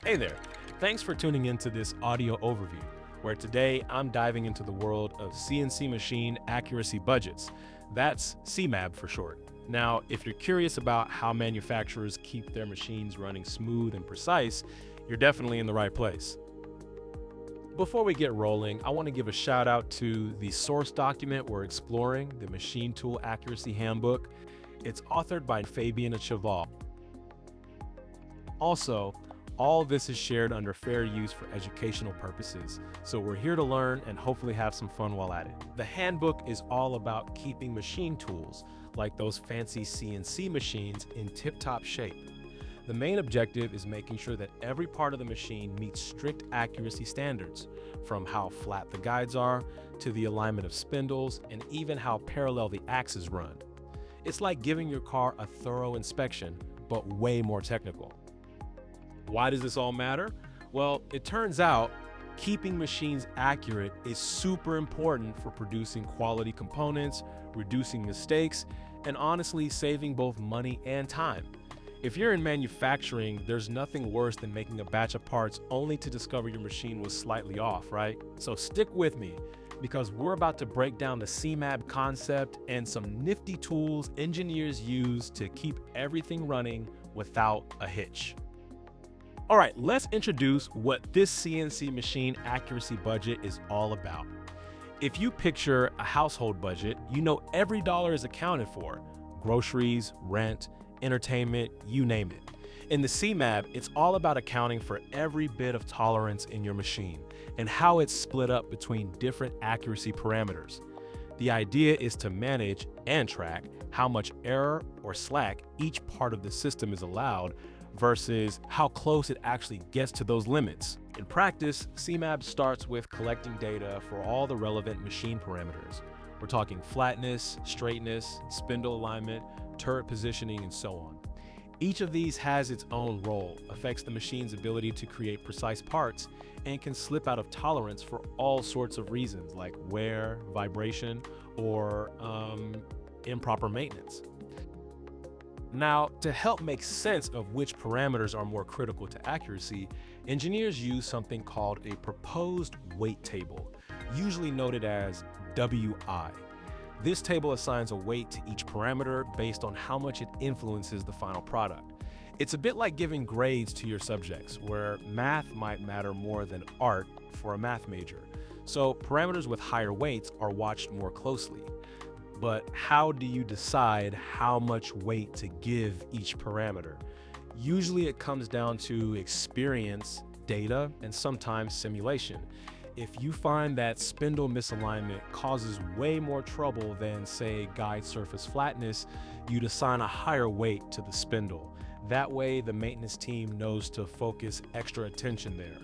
Hey there, thanks for tuning into this audio overview, where today I'm diving into the world of CNC Machine Accuracy Budgets. That's CMAB for short. Now, if you're curious about how manufacturers keep their machines running smooth and precise, you're definitely in the right place. Before we get rolling, I want to give a shout out to the source document we're exploring, the Machine Tool Accuracy Handbook. It's authored by Fabian and Achaval. Also, all this is shared under fair use for educational purposes, so we're here to learn and hopefully have some fun while at it. The handbook is all about keeping machine tools, like those fancy CNC machines, in tip-top shape. The main objective is making sure that every part of the machine meets strict accuracy standards, from how flat the guides are, to the alignment of spindles, and even how parallel the axes run. It's like giving your car a thorough inspection, but way more technical. Why does this all matter? Well, it turns out keeping machines accurate is super important for producing quality components, reducing mistakes, and honestly saving both money and time. If you're in manufacturing, there's nothing worse than making a batch of parts only to discover your machine was slightly off, right? So stick with me, because we're about to break down the CMAB concept and some nifty tools engineers use to keep everything running without a hitch. All right, let's introduce what this CNC Machine Accuracy Budget is all about. If you picture a household budget, you know every dollar is accounted for: groceries, rent, entertainment, you name it. In the CMAB, it's all about accounting for every bit of tolerance in your machine and how it's split up between different accuracy parameters. The idea is to manage and track how much error or slack each part of the system is allowed versus how close it actually gets to those limits. In practice, CMAB starts with collecting data for all the relevant machine parameters. We're talking flatness, straightness, spindle alignment, turret positioning, and so on. Each of these has its own role, affects the machine's ability to create precise parts, and can slip out of tolerance for all sorts of reasons like wear, vibration, or improper maintenance. Now, to help make sense of which parameters are more critical to accuracy, engineers use something called a proposed weight table, usually noted as WI. This table assigns a weight to each parameter based on how much it influences the final product. It's a bit like giving grades to your subjects, where math might matter more than art for a math major. So parameters with higher weights are watched more closely. But how do you decide how much weight to give each parameter? Usually it comes down to experience, data, and sometimes simulation. If you find that spindle misalignment causes way more trouble than, say, guide surface flatness, you'd assign a higher weight to the spindle. That way, the maintenance team knows to focus extra attention there.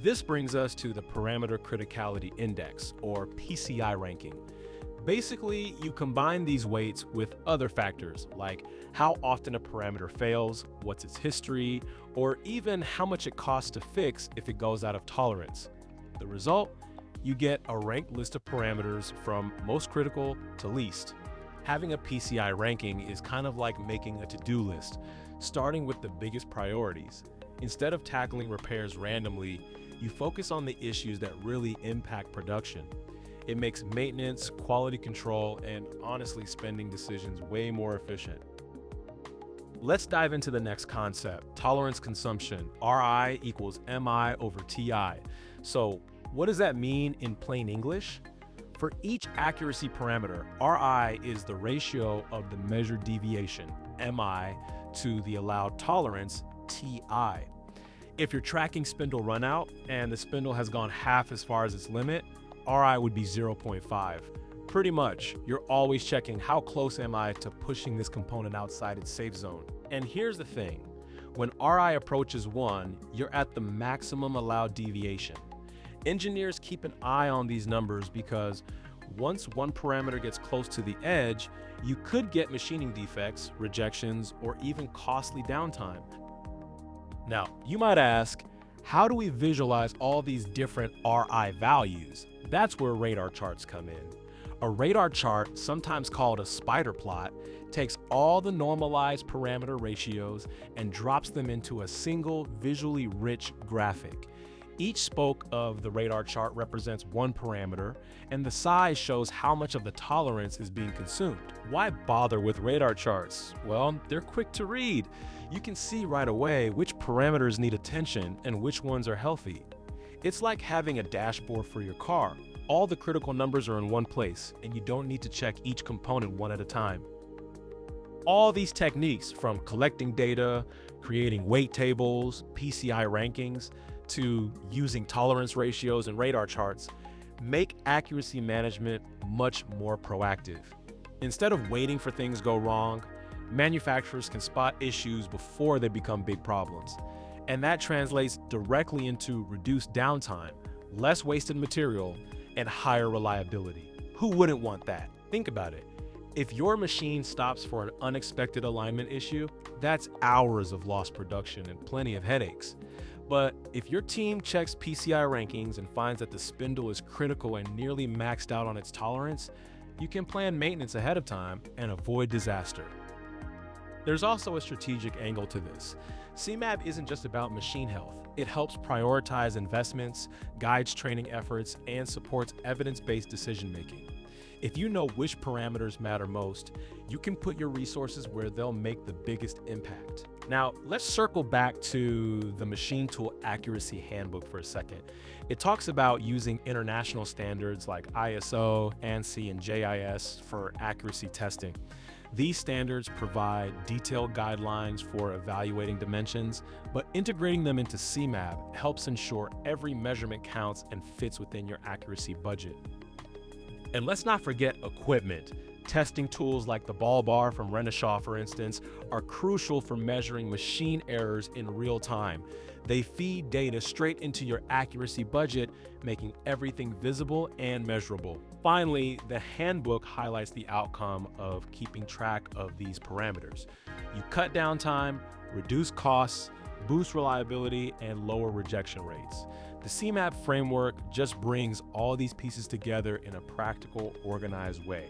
This brings us to the Parameter Criticality Index, or PCI ranking. Basically, you combine these weights with other factors like how often a parameter fails, what's its history, or even how much it costs to fix if it goes out of tolerance. The result? You get a ranked list of parameters from most critical to least. Having a PCI ranking is kind of like making a to-do list, starting with the biggest priorities. Instead of tackling repairs randomly, you focus on the issues that really impact production. It makes maintenance, quality control, and honestly spending decisions way more efficient. Let's dive into the next concept, tolerance consumption, RI equals MI over TI. So what does that mean in plain English? For each accuracy parameter, RI is the ratio of the measured deviation, MI, to the allowed tolerance, TI. If you're tracking spindle runout and the spindle has gone half as far as its limit, RI would be 0.5. Pretty much, you're always checking how close am I to pushing this component outside its safe zone. And here's the thing, when RI approaches 1, you're at the maximum allowed deviation. Engineers keep an eye on these numbers because once one parameter gets close to the edge, you could get machining defects, rejections, or even costly downtime. Now, you might ask, how do we visualize all these different RI values? That's where radar charts come in. A radar chart, sometimes called a spider plot, takes all the normalized parameter ratios and drops them into a single visually rich graphic. Each spoke of the radar chart represents one parameter, and the size shows how much of the tolerance is being consumed. Why bother with radar charts? Well, they're quick to read. You can see right away which parameters need attention and which ones are healthy. It's like having a dashboard for your car. All the critical numbers are in one place, and you don't need to check each component one at a time. All these techniques, from collecting data, creating weight tables, PCI rankings, to using tolerance ratios and radar charts, make accuracy management much more proactive. Instead of waiting for things to go wrong, manufacturers can spot issues before they become big problems. And that translates directly into reduced downtime, less wasted material, and higher reliability. Who wouldn't want that? Think about it. If your machine stops for an unexpected alignment issue, that's hours of lost production and plenty of headaches. But if your team checks PCI rankings and finds that the spindle is critical and nearly maxed out on its tolerance, you can plan maintenance ahead of time and avoid disaster. There's also a strategic angle to this. CMAB isn't just about machine health. It helps prioritize investments, guides training efforts, and supports evidence-based decision-making. If you know which parameters matter most, you can put your resources where they'll make the biggest impact. Now, let's circle back to the Machine Tool Accuracy Handbook for a second. It talks about using international standards like ISO, ANSI, and JIS for accuracy testing. These standards provide detailed guidelines for evaluating dimensions, but integrating them into CMAB helps ensure every measurement counts and fits within your accuracy budget. And let's not forget equipment. Testing tools like the ball bar from Renishaw, for instance, are crucial for measuring machine errors in real time. They feed data straight into your accuracy budget, making everything visible and measurable. Finally, the handbook highlights the outcome of keeping track of these parameters. You cut down time, reduce costs, boost reliability, and lower rejection rates. The CMAB framework just brings all these pieces together in a practical, organized way.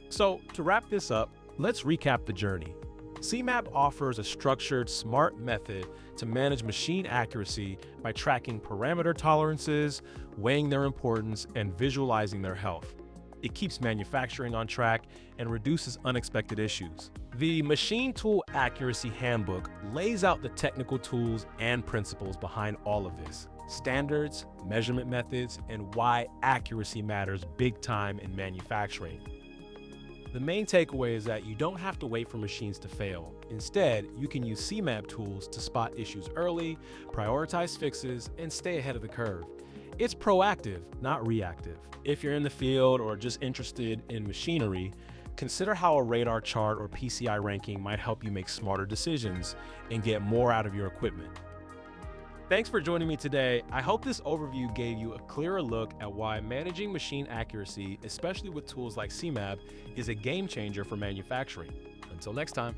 So to wrap this up, let's recap the journey. CMAB offers a structured, smart method to manage machine accuracy by tracking parameter tolerances, weighing their importance, and visualizing their health. It keeps manufacturing on track and reduces unexpected issues. The Machine Tool Accuracy Handbook lays out the technical tools and principles behind all of this, standards, measurement methods, and why accuracy matters big time in manufacturing. The main takeaway is that you don't have to wait for machines to fail. Instead, you can use CMAB tools to spot issues early, prioritize fixes, and stay ahead of the curve. It's proactive, not reactive. If you're in the field or just interested in machinery, consider how a radar chart or PCI ranking might help you make smarter decisions and get more out of your equipment. Thanks for joining me today. I hope this overview gave you a clearer look at why managing machine accuracy, especially with tools like CMAB, is a game changer for manufacturing. Until next time.